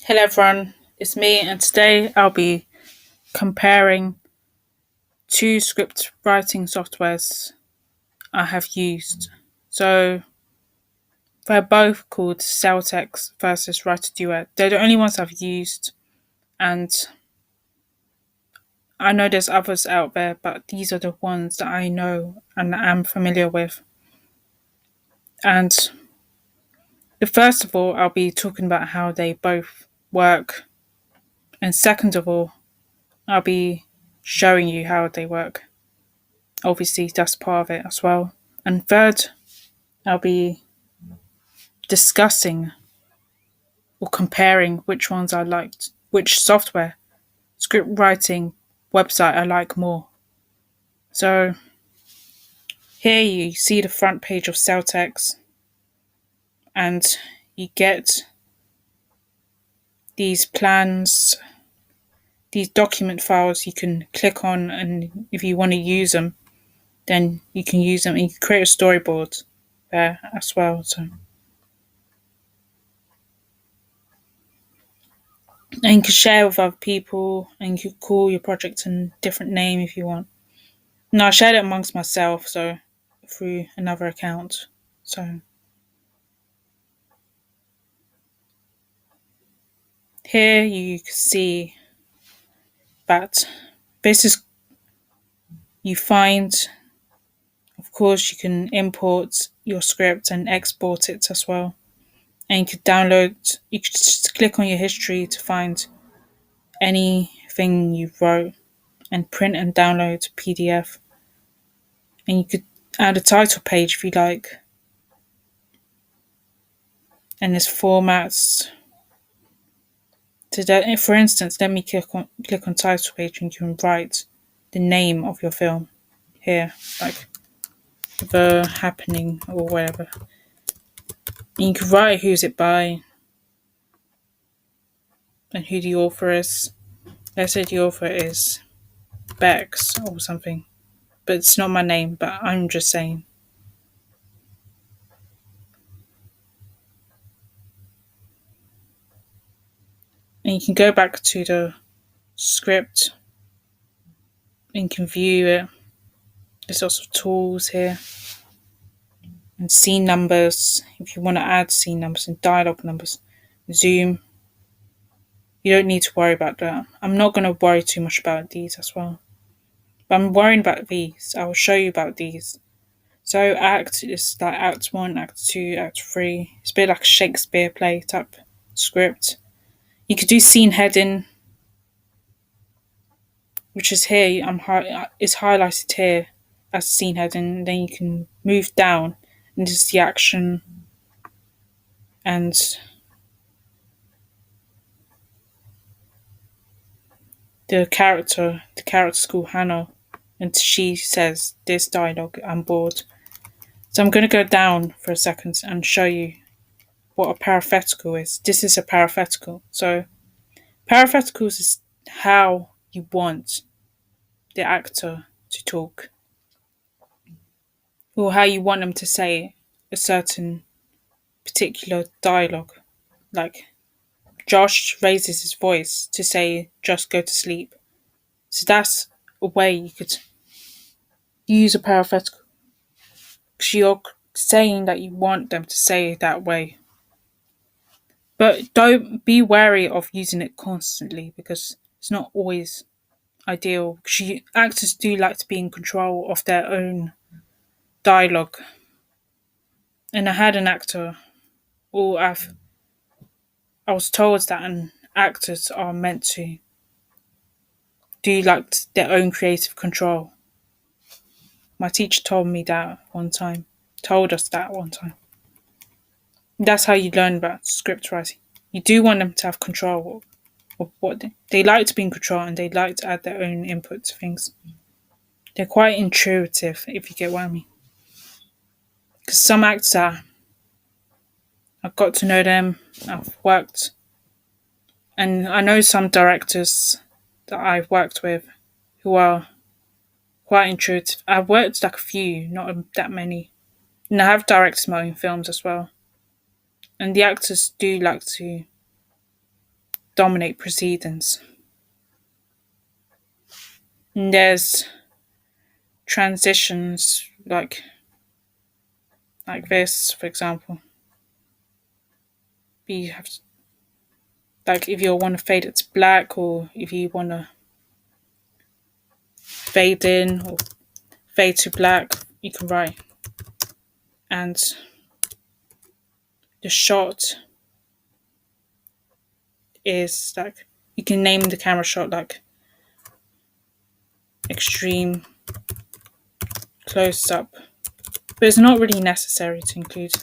Hello everyone, it's me, and today I'll be comparing two script writing softwares I have used. So they're both called Celtx versus WriterDuet. They're the only ones I've used, and I know there's others out there, but these are the ones that I know and am familiar with. And the first of all, I'll be talking about how they both work, and second of all, I'll be showing you how they work. Obviously, that's part of it as well. And third, I'll be discussing or comparing which ones I liked, which software, script writing website I like more. So here you see the front page of Celtx, and you get these plans, these document files you can click on, and if you want to use them, then you can use them, and you can create a storyboard there as well. So, and you can share with other people, and you can call your project a different name if you want. No, I shared it amongst myself, so through another account. So here you can see that this is, you find, of course, you can import your script and export it as well. And you could download, you could just click on your history to find anything you wrote and print and download PDF. And you could add a title page if you like. And there's formats. So that, for instance, let me click on title page, and you can write the name of your film here, like The Happening or whatever. And you can write who's it by and who the author is. Let's say the author is Bex or something, but it's not my name, but I'm just saying. And you can go back to the script and you can view it. There's lots of tools here and scene numbers if you want to add scene numbers and dialogue numbers. Zoom. You don't need to worry about that. I'm not going to worry too much about these as well. But I'm worrying about these. I will show you about these. So act is like act 1, act 2, act 3. It's a bit like a Shakespeare play type script. You could do scene heading, which is here. It's highlighted here as scene heading. Then you can move down and this is the action, and the character's called Hannah, and she says this dialogue, I'm bored. So I'm going to go down for a second and show you what a paraphetical is. This is a paraphetical. So paraphreticals is how you want the actor to talk, or how you want them to say a certain particular dialogue. Like Josh raises his voice to say, just go to sleep. So that's a way you could use a paraphetical, because you're saying that you want them to say it that way. But don't be wary of using it constantly, because it's not always ideal. Because actors do like to be in control of their own dialogue. And I had an actor, or I was told that actors are meant to do like their own creative control. My teacher told me that one time, told us that one time. That's how you learn about script writing. You do want them to have control of what they like, to be in control, and they like to add their own input to things. They're quite intuitive, if you get what I mean. Because some actors are, I've got to know them, I've worked, and I know some directors that I've worked with who are quite intuitive. I've worked like a few, not that many. And I have directed my own films as well. And the actors do like to dominate proceedings. And there's transitions like this, for example. You have to, like if you want to fade it to black, or if you want to fade in or fade to black, you can write. And the shot is like you can name the camera shot like extreme close up, but it's not really necessary to include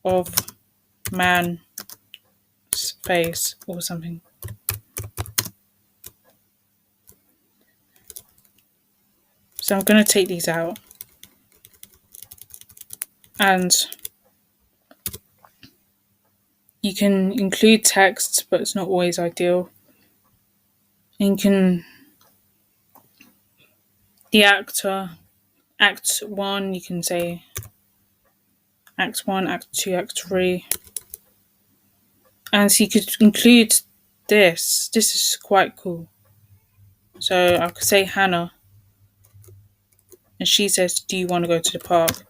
of man's face or something. So I'm going to take these out, and you can include text, but it's not always ideal. And you can the actor act 1, you can say act 1, act 2, act 3. And so you could include this. This is quite cool. So I could say Hannah, and she says, "Do you want to go to the park?"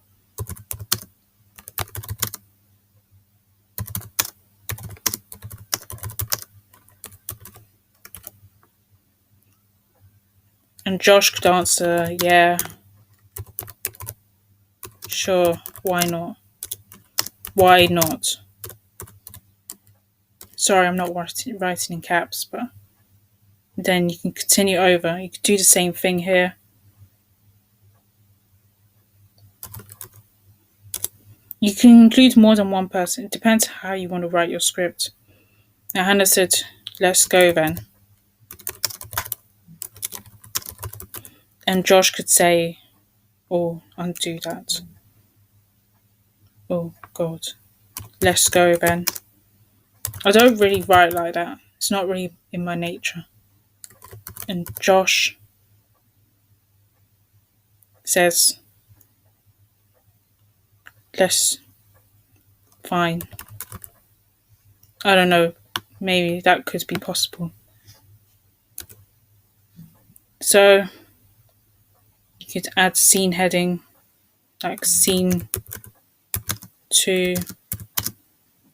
And Josh could answer, "Yeah, sure, why not? Why not?" Sorry, I'm not writing in caps, but then you can continue over. You could do the same thing here. You can include more than one person. It depends how you want to write your script. Now, Hannah said, "Let's go then." And Josh could say, "Oh, undo that. Oh, God. Let's go then." I don't really write like that. It's not really in my nature. And Josh says, "Let's fine." I don't know. Maybe that could be possible. So you could add scene heading, like scene 2,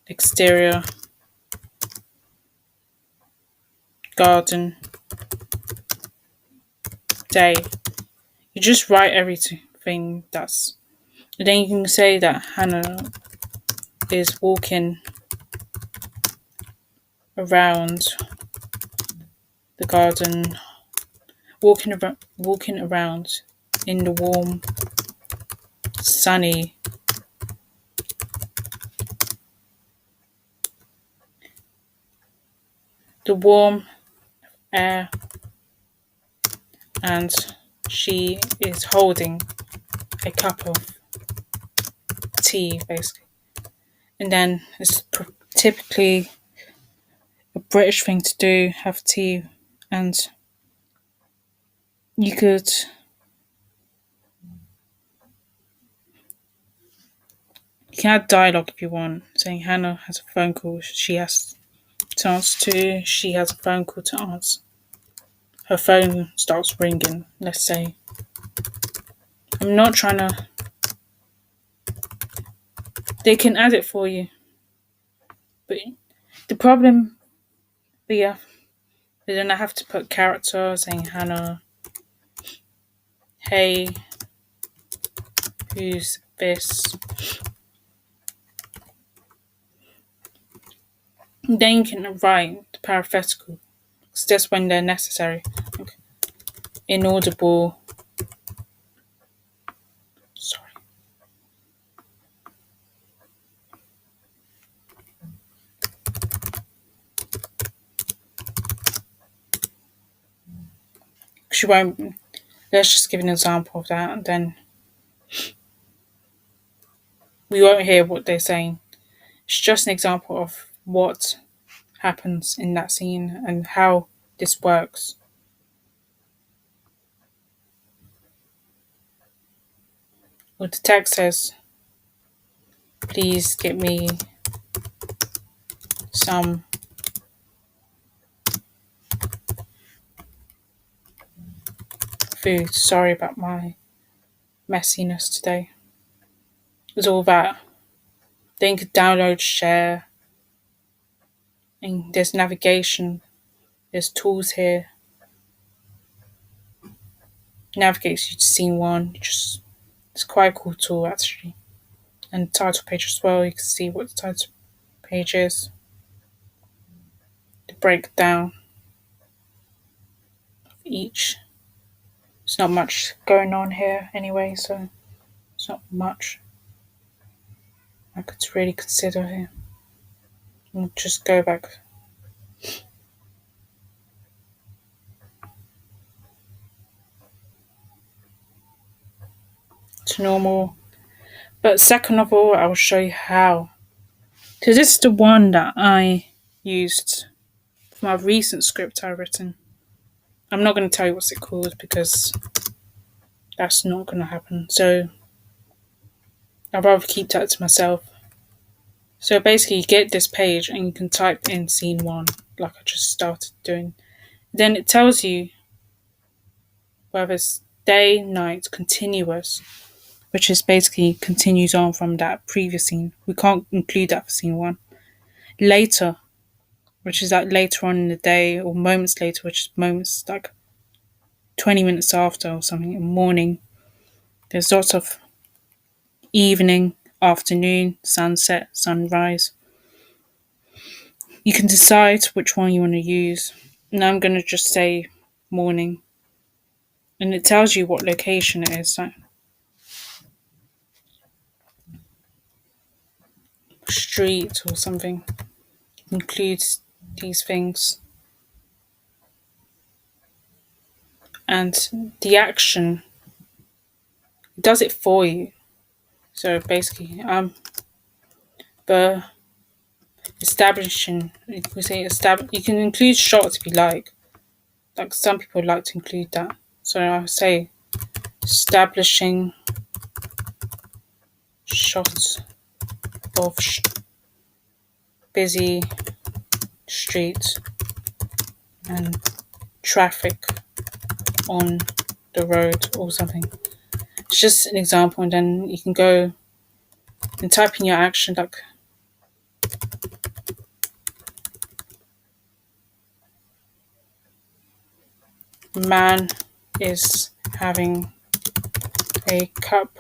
exterior, garden, day. You just write everything that's. And then you can say that Hannah is walking around the garden, walking around in the warm, sunny the warm air, and she is holding a cup of tea, basically. And then it's typically a British thing to do, have tea, and you could you can add dialogue if you want, saying Hannah has a phone call she has to answer to, she has a phone call to answer. Her phone starts ringing, let's say. I'm not trying to. They can add it for you. But the problem, but yeah, but then I have to put character saying Hannah, "Hey, who's this?" And then you can write the parenthetical. It's just when they're necessary. Okay. Inaudible. Sorry. She won't. Let's just give an example of that, and then we won't hear what they're saying. It's just an example of what happens in that scene and how this works. Well, the text says, "Please get me some food. Sorry about my messiness today. It's all that. Then you could download, share, and there's navigation. There's tools here. Navigates you to scene one. It's quite a cool tool actually. And the title page as well. You can see what the title page is. The breakdown of each. There's not much going on here anyway, so it's not much I could really consider here. We'll just go back to normal. But second of all, I will show you how. So this is the one that I used for my recent script I've written. I'm not going to tell you what's it called because that's not going to happen. So I'd rather keep that to myself. So basically, you get this page and you can type in scene one, like I just started doing. Then it tells you whether it's day, night, continuous, which is basically continues on from that previous scene. We can't include that for scene one. Later, which is like later on in the day, or moments later, which is moments like 20 minutes after or something in the morning. There's lots of evening, afternoon, sunset, sunrise. You can decide which one you want to use. And I'm going to just say morning. And it tells you what location it is, like street or something. It includes these things. And the action does it for you. So basically, the establishing, we say you can include shots if you like. Like some people like to include that. So I'll say establishing shots of busy streets and traffic on the road or something. It's just an example, and then you can go and type in your action like man is having a cup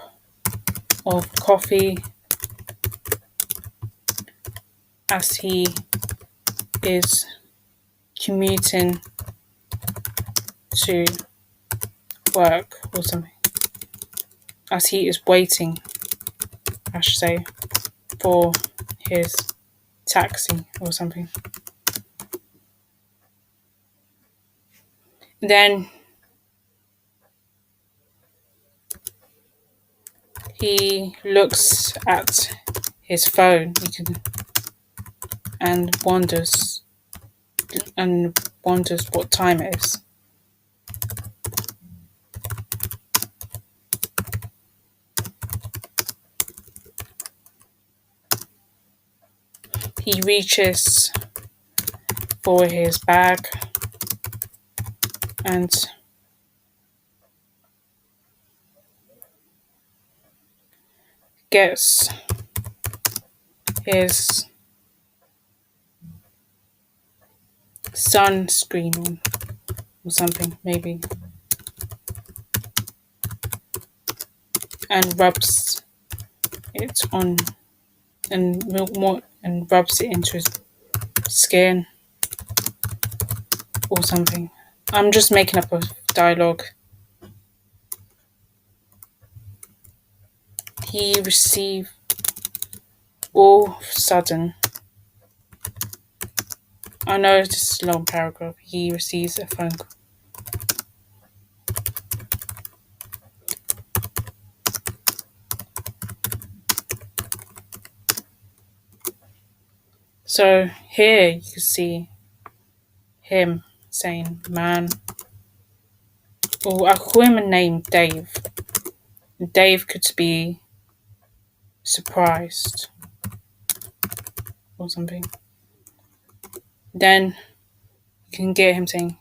of coffee as he is commuting to work or something. As he is waiting, I should say, for his taxi or something. Then he looks at his phone and wonders what time it is. He reaches for his bag and gets his sunscreen on or something, maybe, and rubs it on and rubs it into his skin or something. I'm just making up a dialogue. He received all of a sudden. I know this is a long paragraph. He receives a phone call. So here you can see him saying man. Or I call him a name Dave. Dave could be surprised or something. Then you can get him saying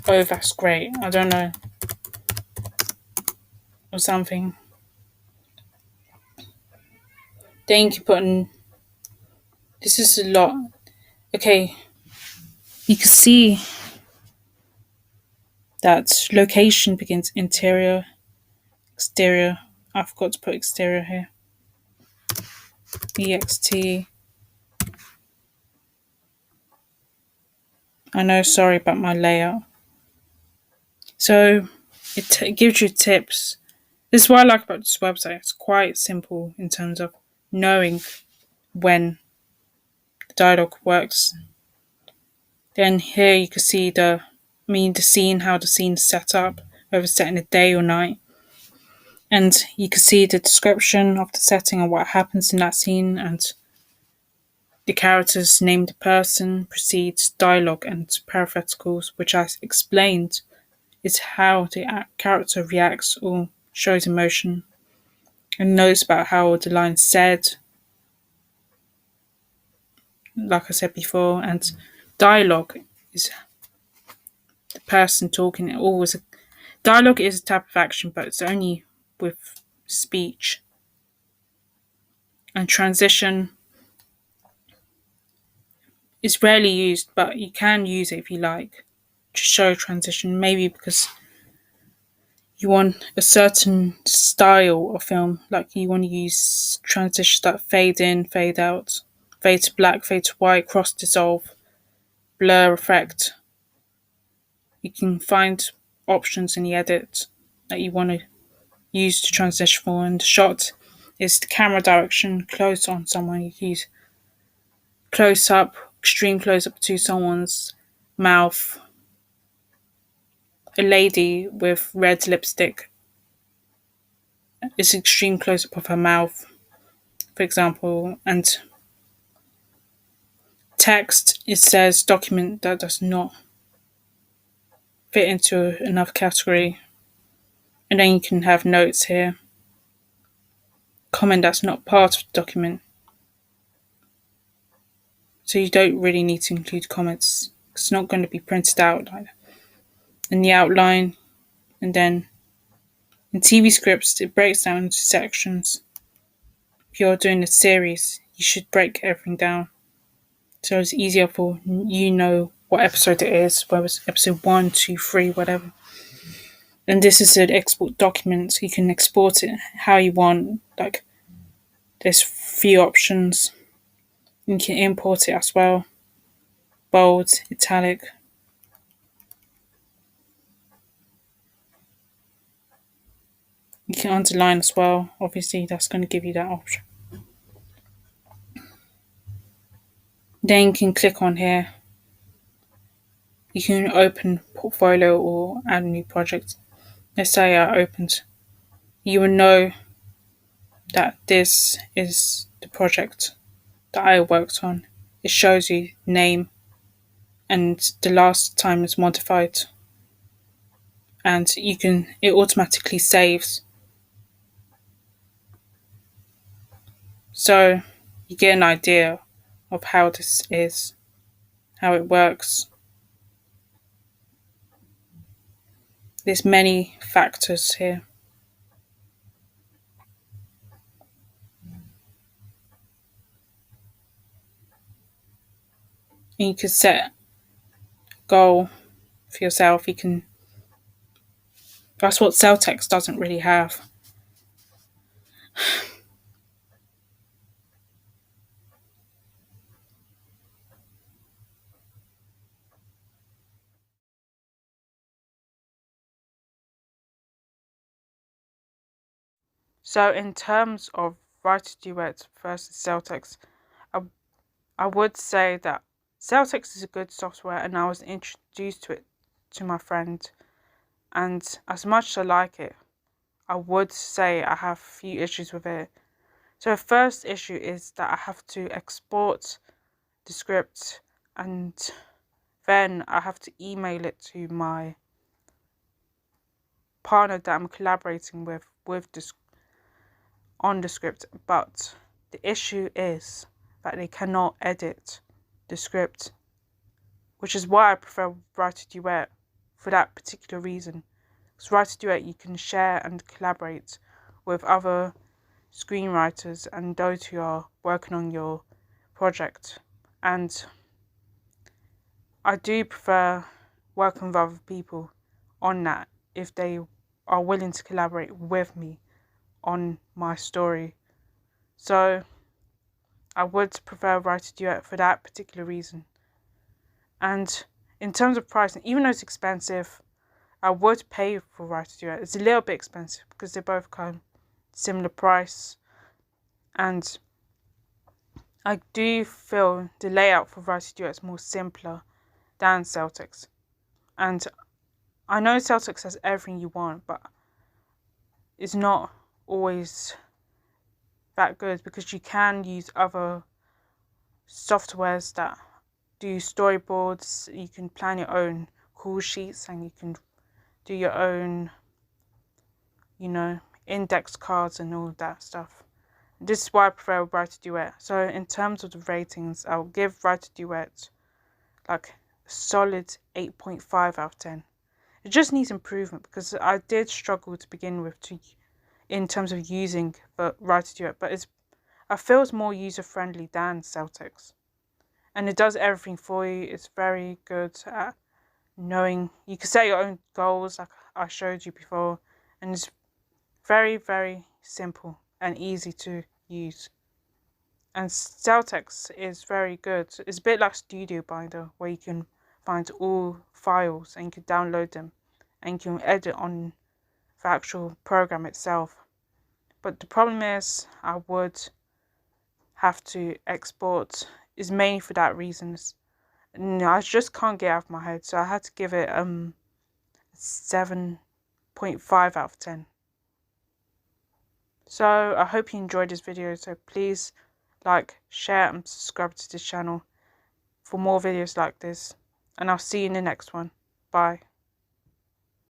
Oh, that's great. I don't know. Or something. Then you can put in. This is a lot. Okay. You can see that location begins interior, exterior. I forgot to put exterior here. EXT. I know, sorry about my layout. So it gives you tips. This is what I like about this website. It's quite simple in terms of knowing when the dialogue works. Then here you can see the scene, how the scene is set up, whether it's set in a day or night. And you can see the description of the setting and what happens in that scene, and the characters name the person, precedes, dialogue, and paratheticals, which I explained is how the character reacts or shows emotion, and knows about how the line is said, like I said before, and dialogue is the person talking. Dialogue is a type of action, but it's only with speech. And transition is rarely used, but you can use it if you like to show transition. Maybe because you want a certain style of film, like you want to use transitions that fade in, fade out, fade to black, fade to white, cross dissolve, blur effect. You can find options in the edit that you want to use to transition for, and the shot is the camera direction close on someone. You can use close up, extreme close up to someone's mouth. A lady with red lipstick is extreme close up of her mouth, for example, and text, it says document that does not fit into another category. And then you can have notes here. Comment that's not part of the document. So you don't really need to include comments. It's not going to be printed out like that. In the outline, and then in TV scripts, it breaks down into sections. If you're doing a series, you should break everything down. So it's easier for you know what episode it is, whether it's episode 1, 2, 3, whatever. And this is an export document, so you can export it how you want. Like, there's few options. You can import it as well. Bold, italic. You can underline as well. Obviously, that's going to give you that option. Then you can click on here. You can open portfolio or add a new project. Let's say I opened. You will know that this is the project that I worked on. It shows you name and the last time it's modified, and it automatically saves, so you get an idea of how this is, how it works. There's many factors here. And you can set a goal for yourself. That's what Celtx doesn't really have. So in terms of WriterDuet versus Celtx, I, I would say that Celtx is a good software, and I was introduced to it to my friend, and as much as I like it, I would say I have a few issues with it. So the first issue is that I have to export the script, and then I have to email it to my partner that I'm collaborating with this on the script. But the issue is that they cannot edit the script, which is why I prefer WriterDuet for that particular reason. Because WriterDuet, you can share and collaborate with other screenwriters and those who are working on your project. And I do prefer working with other people on that if they are willing to collaborate with me on my story. So I would prefer WriterDuet for that particular reason. And in terms of pricing, even though it's expensive, I would pay for WriterDuet. It's a little bit expensive because they both come similar price, and I do feel the layout for WriterDuet is more simpler than Celtx. And I know Celtx has everything you want, but it's not always that good because you can use other softwares that do storyboards. You can plan your own call sheets and you can do your own, index cards and all that stuff. This is why I prefer WriterDuet. So in terms of the ratings, I'll give WriterDuet like a solid 8.5 out of 10. It just needs improvement because I did struggle to begin with in terms of using the WriterDuet, but I feel it's more user friendly than Celtx. And it does everything for you. It's very good at knowing you can set your own goals like I showed you before, and it's very, very simple and easy to use. And Celtx is very good. It's a bit like Studio Binder where you can find all files and you can download them and you can edit on the actual program itself. But the problem is I would have to export, is mainly for that reason. No, I just can't get out of my head, so I had to give it 7.5 out of 10. So I hope you enjoyed this video. So please like, share and subscribe to this channel for more videos like this. And I'll see you in the next one. Bye.